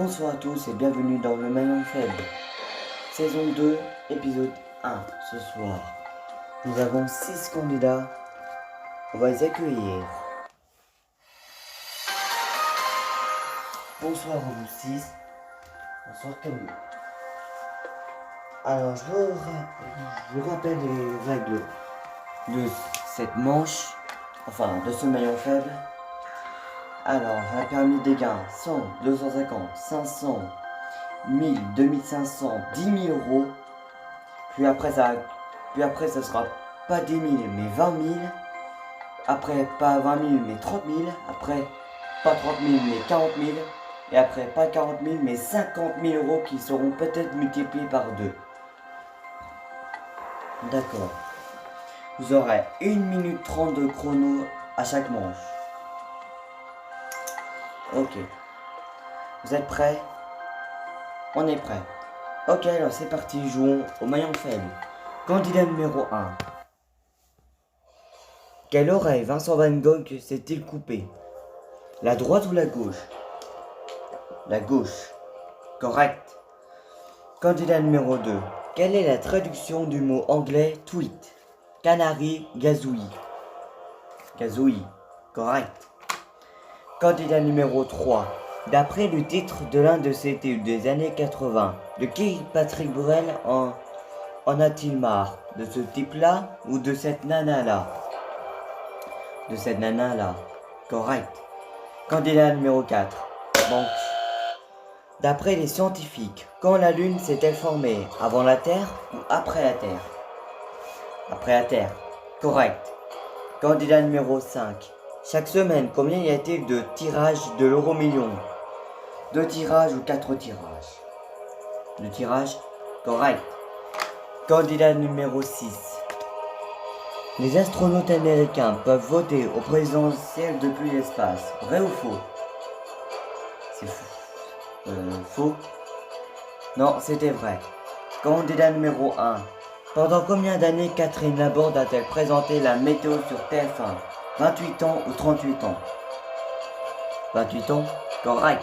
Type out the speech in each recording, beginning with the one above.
Bonsoir à tous et bienvenue dans le Maillon Faible. Saison 2, épisode 1. Ce soir, nous avons 6 candidats. On va les accueillir. Bonsoir à vous 6. Bonsoir Camille. Alors, je vous rappelle les règles de cette manche, enfin de ce maillon faible. Alors, un permis des gains 100, 250, 500, 1000, 2500, 10 000 euros. Puis après, ça sera pas 10 000 mais 20 000. Après, pas 20 000 mais 30 000. Après, pas 30 000 mais 40 000. Et après, pas 40 000 mais 50 000 euros qui seront peut-être multipliés par 2. D'accord. Vous aurez 1 minute 30 de chrono à chaque manche. Ok. Vous êtes prêts? On est prêts. Ok, alors c'est parti, jouons au maillon faible. Candidat numéro 1. Quelle oreille Vincent Van Gogh s'est-il coupé? La droite ou la gauche? La gauche. Correct. Candidat numéro 2. Quelle est la traduction du mot anglais tweet? Canari, gazouille. Gazouille. Correct. Candidat numéro 3. D'après le titre de l'un de ses tubes des années 80, de qui Patrick Bruel en a-t-il marre? De ce type-là ou de cette nana-là? De cette nana-là. Correct. Candidat numéro 4. Banque. D'après les scientifiques, quand la Lune s'est-elle formée? Avant la Terre ou après la Terre? Après la Terre. Correct. Candidat numéro 5. Chaque semaine, combien y a-t-il de tirages de l'euro-million? 2 tirages ou 4 tirages? 2 tirages? Correct. Candidat numéro 6. Les astronautes américains peuvent voter au présidentiel depuis l'espace. Vrai ou faux? C'est faux. Faux? Non, c'était vrai. Candidat numéro 1. Pendant combien d'années Catherine Laborde a-t-elle présenté la météo sur TF1? 28 ans ou 38 ans? 28 ans? Correct.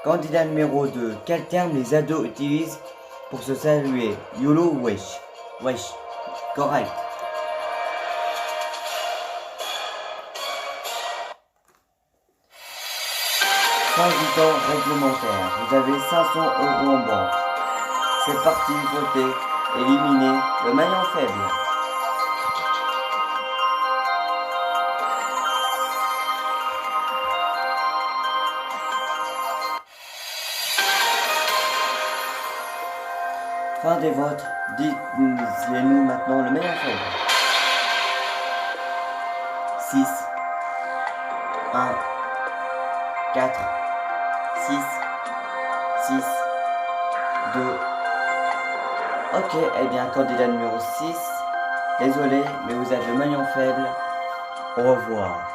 Candidat numéro 2. Quel terme les ados utilisent pour se saluer? YOLO ou wesh? Wesh. Correct. Fin du temps réglementaire. Vous avez 500 euros en banque. C'est parti, votez, éliminez le maillon faible. Fin des votes, dites-nous maintenant le maillon faible. 6, 1, 4, 6, 6, 2. Ok, eh bien, candidat numéro 6. Désolé, mais vous êtes le maillon faible. Au revoir.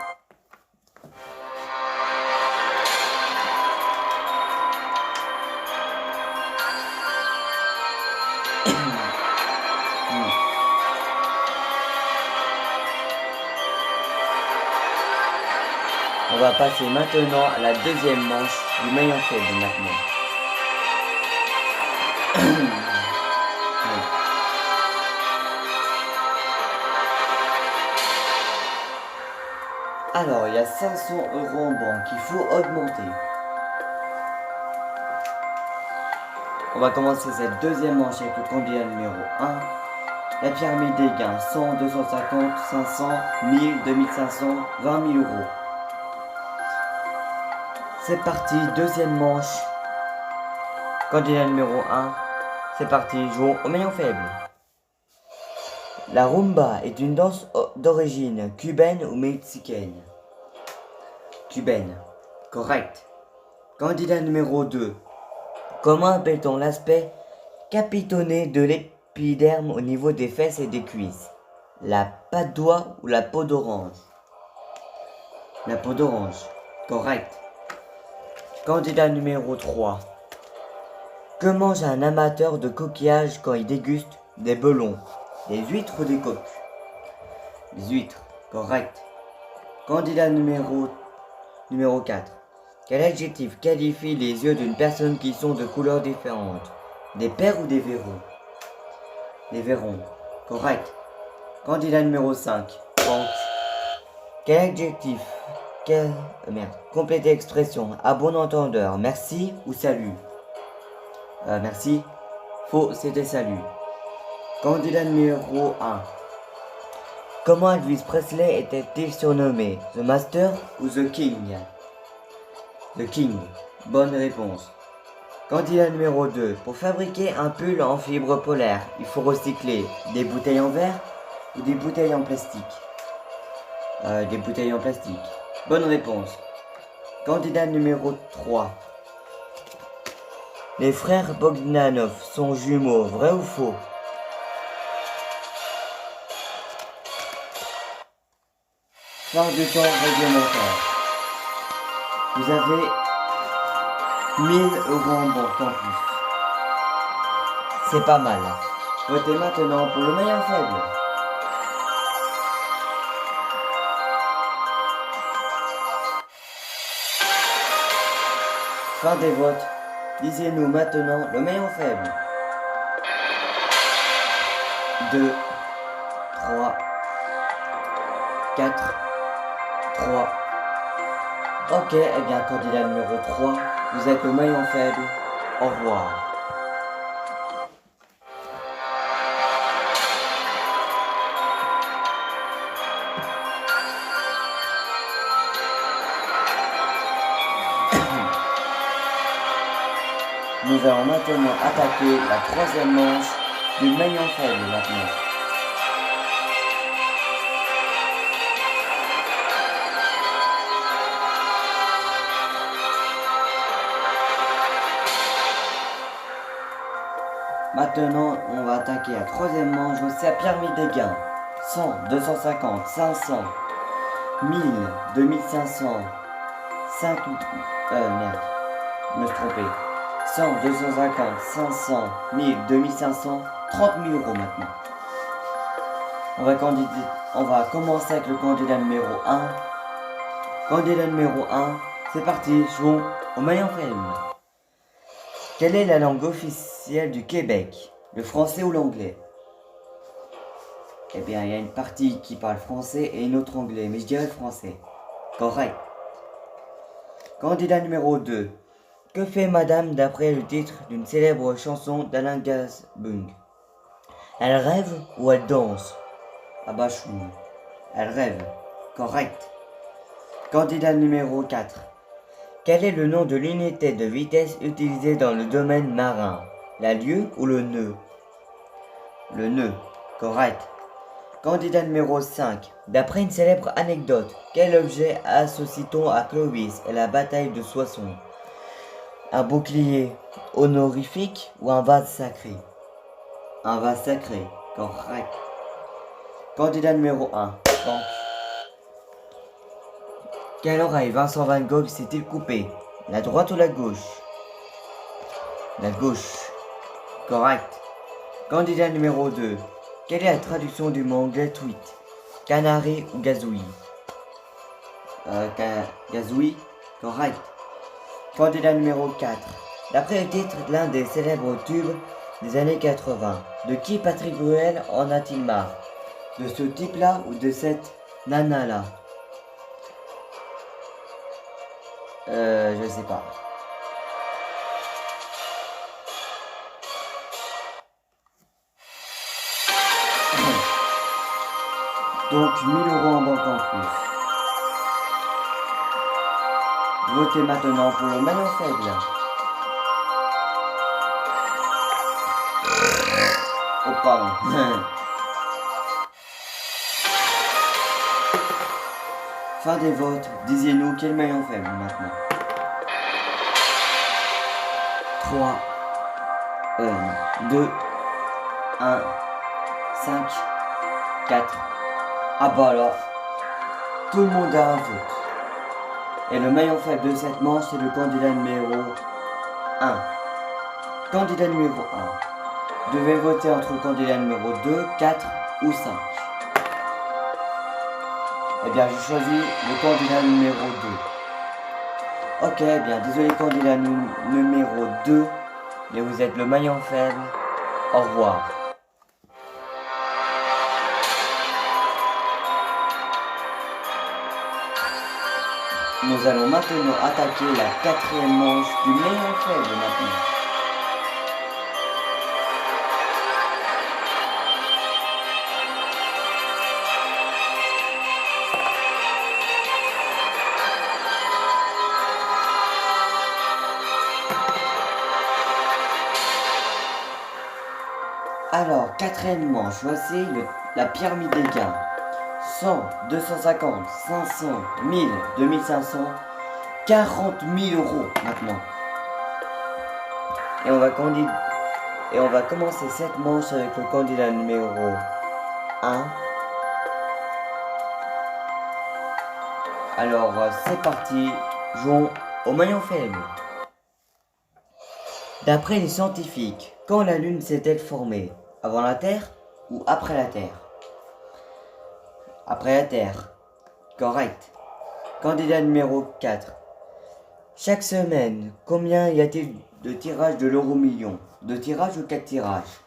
On va passer maintenant à la deuxième manche du maillon faible maintenant. Alors, il y a 500 euros en banque, il faut augmenter. On va commencer cette deuxième manche avec le candidat numéro 1. La pyramide des gains, 100, 250, 500, 1000, 2500, 20 000 euros. C'est parti, deuxième manche. Candidat numéro 1. C'est parti, jouons au maillon faible. La rumba est une danse d'origine cubaine ou mexicaine? Cubaine. Correct. Candidat numéro 2. Comment appelle-t-on l'aspect capitonné de l'épiderme au niveau des fesses et des cuisses? La patte d'oie ou la peau d'orange? La peau d'orange. Correct. Candidat numéro 3. Que mange un amateur de coquillages quand il déguste des belons? Des huîtres ou des coques? Des huîtres. Correct. Candidat numéro 4. Quel adjectif qualifie les yeux d'une personne qui sont de couleurs différentes? Des paires ou des verrons? Des verrons. Correct. Candidat numéro 5. Banque. Quel adjectif Complétez l'expression. À bon entendeur. Merci ou salut? Merci. Faux, c'était salut. Candidat numéro 1. Comment Elvis Presley était-il surnommé? The Master ou The King? The King. Bonne réponse. Candidat numéro 2. Pour fabriquer un pull en fibre polaire, il faut recycler des bouteilles en verre ou des bouteilles en plastique? Des bouteilles en plastique. Bonne réponse. Candidat numéro 3. Les frères Bogdanov sont jumeaux, vrai ou faux? Fin de temps réglementaire. Vous avez 1000 € en banque en plus. C'est pas mal. Votez maintenant pour le maillon faible. Fin des votes. Disiez-nous maintenant le maillon faible. 2, 3, 4, 3. Ok, eh bien, candidat numéro 3, vous êtes le maillon faible. Au revoir. Nous allons maintenant attaquer la troisième manche du maillon faible maintenant. Maintenant, on va attaquer la troisième manche, donc c'est la pyramide des gains. 100, 250, 500, 1000, 2500, 5... merde, je me suis trompé. 100, 250, 500, 1000, 2500, 30 000 € maintenant. On va commencer avec le candidat numéro 1. Candidat numéro 1, c'est parti, jouons au maillon faible. Quelle est la langue officielle du Québec? Le français ou l'anglais? Eh bien, il y a une partie qui parle français et une autre anglais, mais je dirais le français. Correct. Candidat numéro 2. Que fait Madame d'après le titre d'une célèbre chanson d'Alain Gazbung? Elle rêve ou elle danse? Ah bah chou. Elle rêve. Correct. Candidat numéro 4. Quel est le nom de l'unité de vitesse utilisée dans le domaine marin? La lieue ou le nœud? Le nœud. Correct. Candidat numéro 5. D'après une célèbre anecdote, quel objet associe-t-on à Clovis et la bataille de Soissons? Un bouclier honorifique ou un vase sacré? Un vase sacré. Correct. Candidat numéro 1. Banque. Quelle oreille Vincent Van Gogh s'est-il coupé? La droite ou la gauche? La gauche. Correct. Candidat numéro 2. Quelle est la traduction du mot anglais tweet? Canari ou gazouille? Gazouille. Correct. Candidat numéro 4. D'après le titre de l'un des célèbres tubes des années 80, de qui Patrick Bruel en a-t-il marre? De ce type-là ou de cette nana-là? Je sais pas. Donc 1000 € en banque en plus. Votez maintenant pour le maillon faible. Oh pardon. Fin des votes, disiez-nous quel maillon faible maintenant. 3, 2, 1, 5, 4. Ah bah alors, tout le monde a un vote. Et le maillon faible de cette manche, c'est le candidat numéro 1. Candidat numéro 1. Vous devez voter entre le candidat numéro 2, 4 ou 5. Eh bien, je choisis le candidat numéro 2. Ok, bien, désolé candidat numéro 2, mais vous êtes le maillon faible. Au revoir. Nous allons maintenant attaquer la quatrième manche du maillon faible maintenant. Alors, quatrième manche, voici la pyramide des gains. 100, 250, 500, 1000, 2500, 40 000 euros maintenant. Et on va commencer cette manche avec le candidat numéro 1. Alors, c'est parti, jouons au maillon faible. D'après les scientifiques, quand la Lune s'est-elle formée? Avant la Terre ou après la Terre? Après la Terre. Correct. Candidat numéro 4. Chaque semaine, combien y a-t-il de tirages de l'euro million? 2 tirages ou 4 tirages?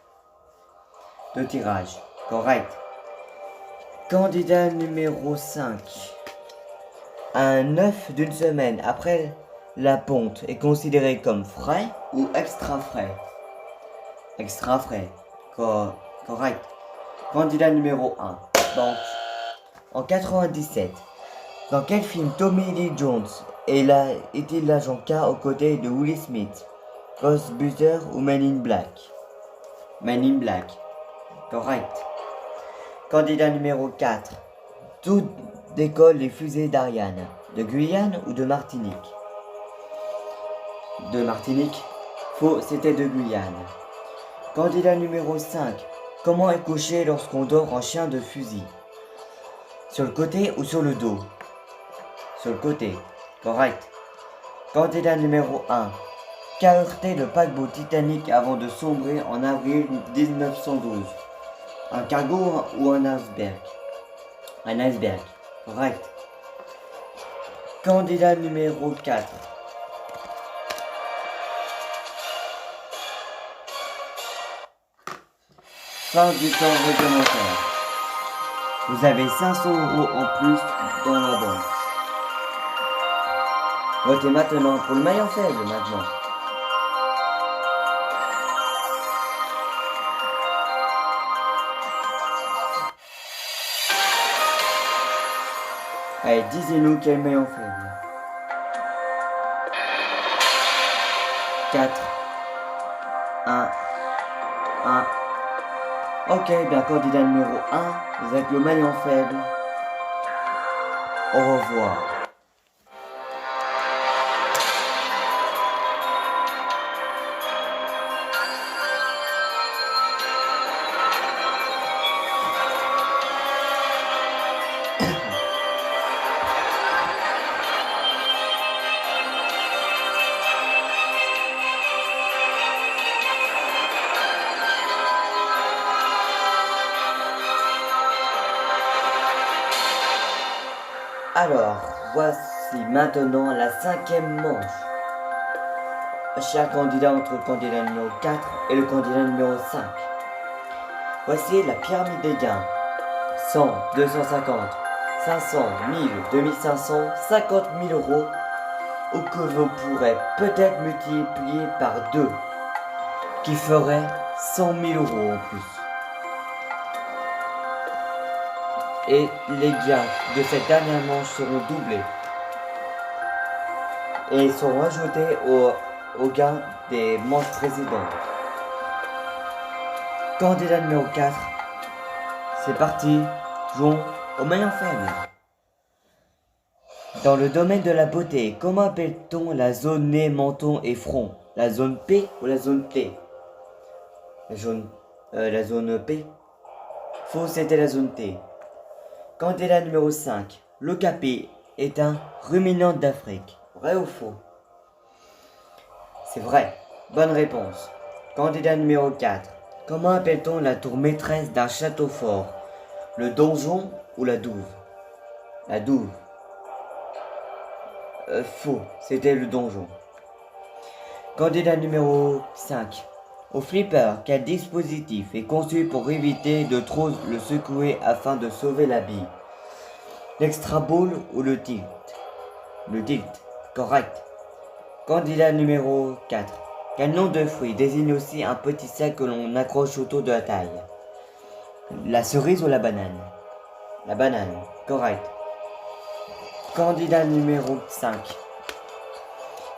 2 tirages. Correct. Candidat numéro 5. Un œuf d'une semaine après la ponte est considéré comme frais ou extra frais? Extra frais. Correct. Candidat numéro 1. Donc, en 97, dans quel film Tommy Lee Jones était l'agent K aux côtés de Will Smith? Ghostbusters ou Men in Black? Men in Black. Correct. Candidat numéro 4. D'où décollent les fusées d'Ariane? De Guyane ou de Martinique? De Martinique. Faux, c'était de Guyane. Candidat numéro 5. Comment est couché lorsqu'on dort en chien de fusil? Sur le côté ou sur le dos? Sur le côté. Correct. Candidat numéro 1. Qu'a heurté le paquebot Titanic avant de sombrer en avril 1912? Un cargo ou un iceberg? Un iceberg. Correct. Candidat numéro 4. Fin du temps réglementaire. Vous avez 500 euros en plus dans la banque. Votez maintenant pour le maillon faible maintenant. Allez, disez-nous quel maillon faible. 4, 1, 1. Ok, bien candidat numéro 1, vous êtes le maillon faible. Au revoir. Alors, voici maintenant la 5e manche. Cher candidat entre le candidat numéro 4 et le candidat numéro 5. Voici la pyramide des gains. 100, 250, 500, 1000, 2500, 50 000 euros, ou que vous pourrez peut-être multiplier par 2, qui ferait 100 000 euros en plus. Et les gains de cette dernière manche seront doublés et seront ajoutés aux gains des manches précédentes. Candidat numéro 4, c'est parti, jouons au maillon faible. Dans le domaine de la beauté, comment appelle-t-on la zone nez, menton et front? La zone P ou la zone T? La zone P. Faux, c'était la zone T. Candidat numéro 5. L'okapi est un ruminant d'Afrique. Vrai ou faux? C'est vrai. Bonne réponse. Candidat numéro 4. Comment appelle-t-on la tour maîtresse d'un château fort? Le donjon ou la douve? La douve. Faux, c'était le donjon. Candidat numéro 5. Au flipper, quel dispositif est conçu pour éviter de trop le secouer afin de sauver la bille? L'extra ball ou le tilt? Le tilt, correct. Candidat numéro 4. Quel nom de fruit désigne aussi un petit sac que l'on accroche autour de la taille? La cerise ou la banane? La banane, correct. Candidat numéro 5.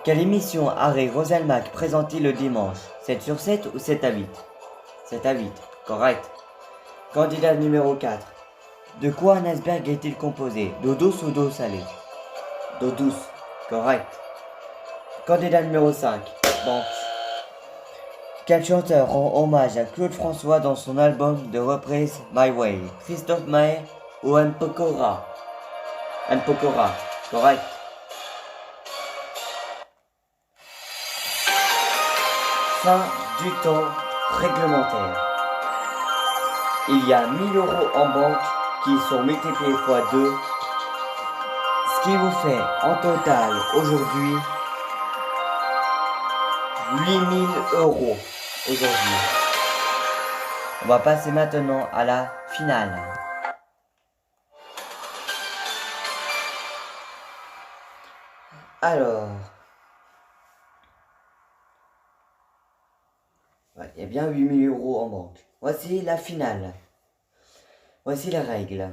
Quelle émission Harry Roselmack présente-t-il le dimanche? 7 sur 7 ou 7 à 8? 7 à 8, correct. Candidat numéro 4. De quoi un iceberg est-il composé? D'eau douce ou d'eau salée? D'eau douce, correct. Candidat numéro 5. Banque. Quel chanteur rend hommage à Claude François dans son album de reprise My Way? Christophe Maé ou M. Pokora? M. Pokora, correct. Fin du temps réglementaire. Il y a 1000 euros en banque qui sont multipliés fois 2, ce qui vous fait en total aujourd'hui 8000 euros aujourd'hui. On va passer maintenant à la finale. Alors, il y a bien 8000 euros en banque. Voici la finale. Voici les règles.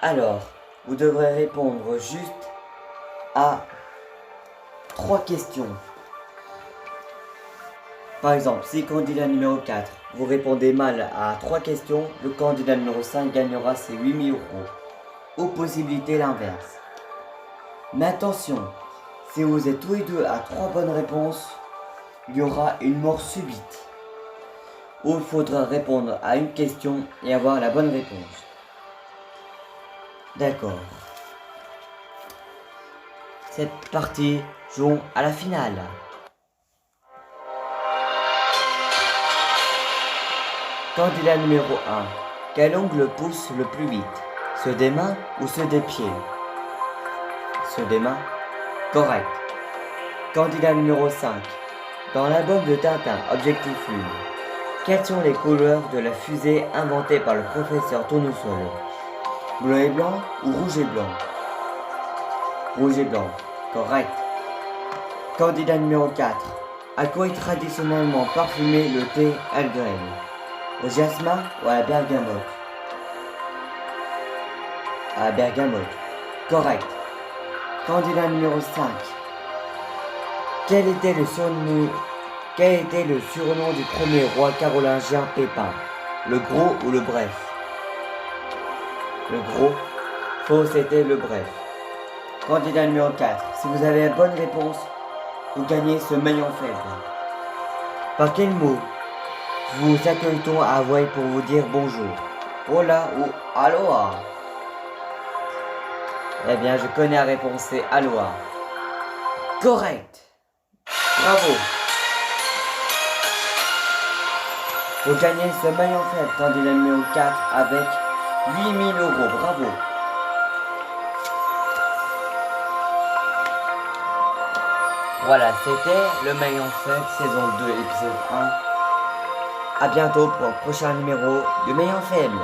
Alors, vous devrez répondre juste à 3 questions. Par exemple, si candidat numéro 4, vous répondez mal à 3 questions, le candidat numéro 5 gagnera ses 8000 euros. Ou possibilité l'inverse. Mais attention, si vous êtes tous les deux à 3 bonnes réponses, il y aura une mort subite. Ou il faudra répondre à une question et avoir la bonne réponse. D'accord. C'est parti, jouons à la finale. Candidat numéro 1. Quel ongle pousse le plus vite? Ceux des mains ou ceux des pieds? Ceux des mains. Correct. Candidat numéro 5. Dans l'album de Tintin, Objectif Lune, quelles sont les couleurs de la fusée inventée par le professeur Tournesol? Bleu et blanc ou rouge et blanc? Rouge et blanc. Correct. Candidat numéro 4. À quoi est traditionnellement parfumé le thé Earl Grey? Au jasmin ou à la bergamote? À la bergamote. Correct. Candidat numéro 5. Quel était le surnom du premier roi carolingien Pépin? Le gros ou le bref? Le gros. Faux, c'était le bref. Candidat numéro 4. Si vous avez la bonne réponse, vous gagnez ce maillon faible. Par quel mot vous accueille-t-on à Hawaï pour vous dire bonjour? Hola ou aloha? Eh bien, je connais la réponse, c'est aloha. Correct. Bravo. Vous gagnez ce maillon faible, candidat numéro 4, avec 8000 euros. Bravo. Voilà, c'était le maillon faible, saison 2, épisode 1. A bientôt pour le prochain numéro de maillon faible.